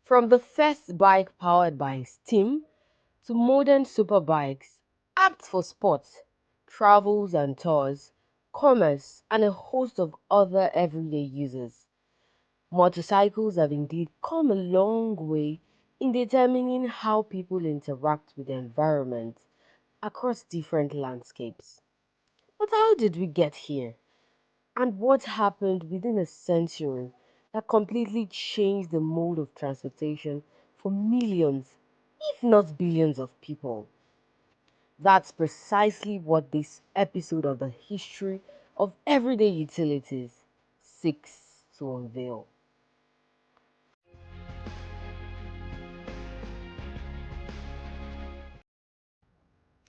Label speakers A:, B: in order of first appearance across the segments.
A: From the first bike powered by steam to modern superbikes, apt for sports, travels and tours, commerce, and a host of other everyday uses, motorcycles have indeed come a long way in determining how people interact with the environment across different landscapes. But how did we get here? And what happened within a century that completely changed the mode of transportation for millions, if not billions of people? That's precisely what this episode of the History of Everyday Utilities seeks to unveil.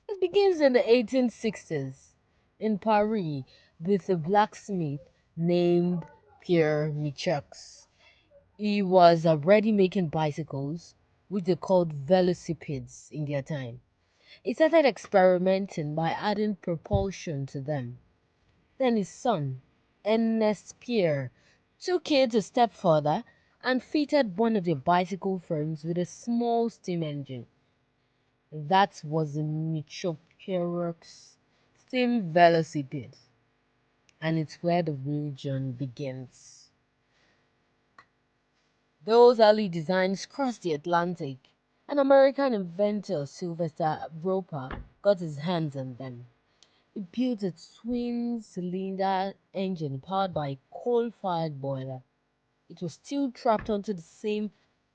A: It begins in the 1860s in Paris with a blacksmith named Pierre Michaux. He was already making bicycles, which they called velocipedes in their time. He started experimenting by adding propulsion to them. Then his son, Ernest Pierre, took it a step further and fitted one of the bicycle frames with a small steam engine. That was the Michopirox steam velocipede, and it's where the real journey begins. Those early designs crossed the Atlantic. An American inventor, Sylvester Roper, got his hands on them. He built a twin cylinder engine powered by a coal fired boiler. It was still trapped onto the same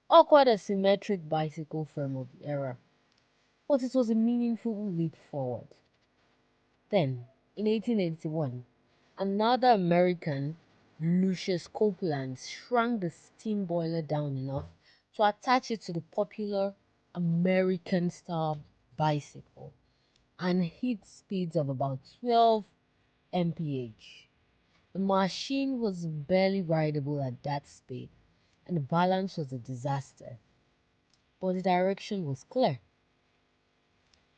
A: awkward asymmetric bicycle frame of the era, but it was a meaningful leap forward. Then, in 1881, another American, Lucius Copeland, shrank the steam boiler down enough to attach it to the popular American Star bicycle and hit speeds of about 12 mph. The machine was barely rideable at that speed, and the balance was a disaster, but the direction was clear.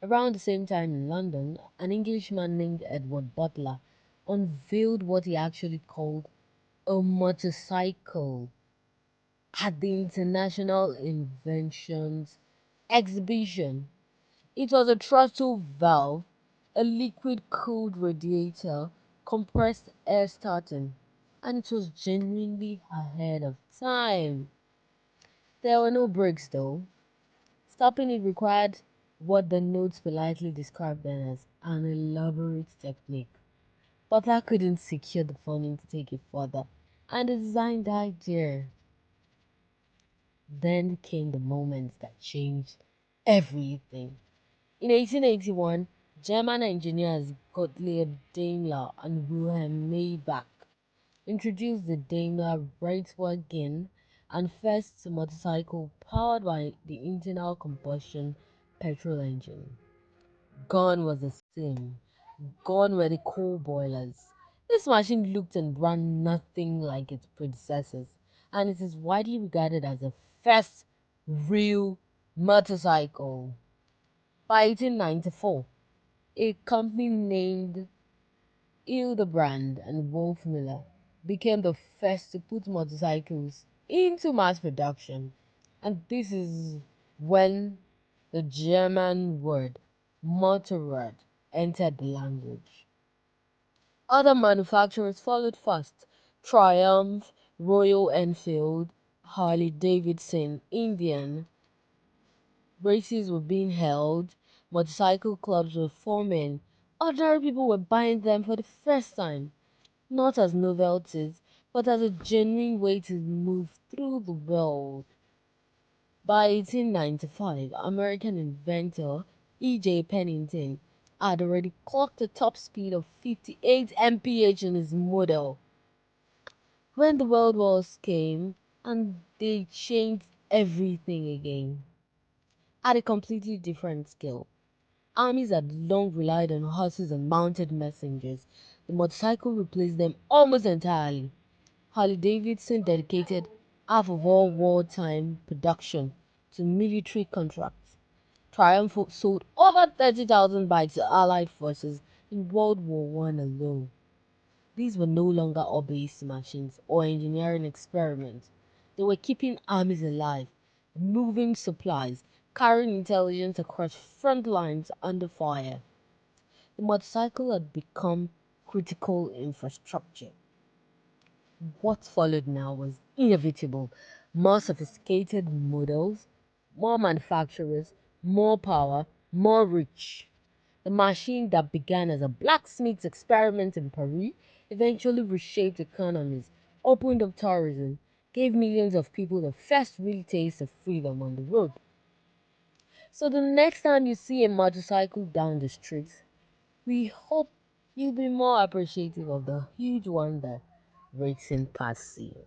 A: Around the same time in London, an Englishman named Edward Butler unveiled what he actually called a motorcycle at the International Inventions Exhibition. It was a throttle valve, a liquid cooled radiator, compressed air starting, and it was genuinely ahead of time. There were no brakes though. Stopping it required what the notes politely described then as an elaborate technique. Butler couldn't secure the funding to take it further, and the design died there. Then came the moment that changed everything. In 1881, German engineers Gottlieb Daimler and Wilhelm Maybach introduced the Daimler Reitwagen, and first motorcycle powered by the internal combustion petrol engine. Gone was the steam, gone were the coal boilers. This machine looked and ran nothing like its predecessors, and it is widely regarded as the first real motorcycle. By 1894, a company named Hildebrand and Wolfmüller became the first to put motorcycles into mass production, and this is when the German word Motorrad entered the language. Other manufacturers followed fast: Triumph, Royal Enfield, Harley Davidson, Indian. Races were being held, motorcycle clubs were forming, ordinary people were buying them for the first time, not as novelties, but as a genuine way to move through the world. By 1895, American inventor E.J. Pennington had already clocked a top speed of 58 mph in his model. When the World Wars came, and they changed everything again at a completely different scale. Armies had long relied on horses and mounted messengers. The motorcycle replaced them almost entirely. Harley-Davidson dedicated half of all wartime production to military contracts. Triumph sold over 30,000 bikes to Allied forces in World War One alone. These were no longer hobbyist machines or engineering experiments. They were keeping armies alive, moving supplies, carrying intelligence across front lines under fire. The motorcycle had become critical infrastructure. What followed now was inevitable. More sophisticated models, more manufacturers, more power, more reach. The machine that began as a blacksmith's experiment in Peru eventually reshaped economies, opened up tourism, gave millions of people the first real taste of freedom on the road. So the next time you see a motorcycle down the street, we hope you'll be more appreciative of the huge one that racing past you.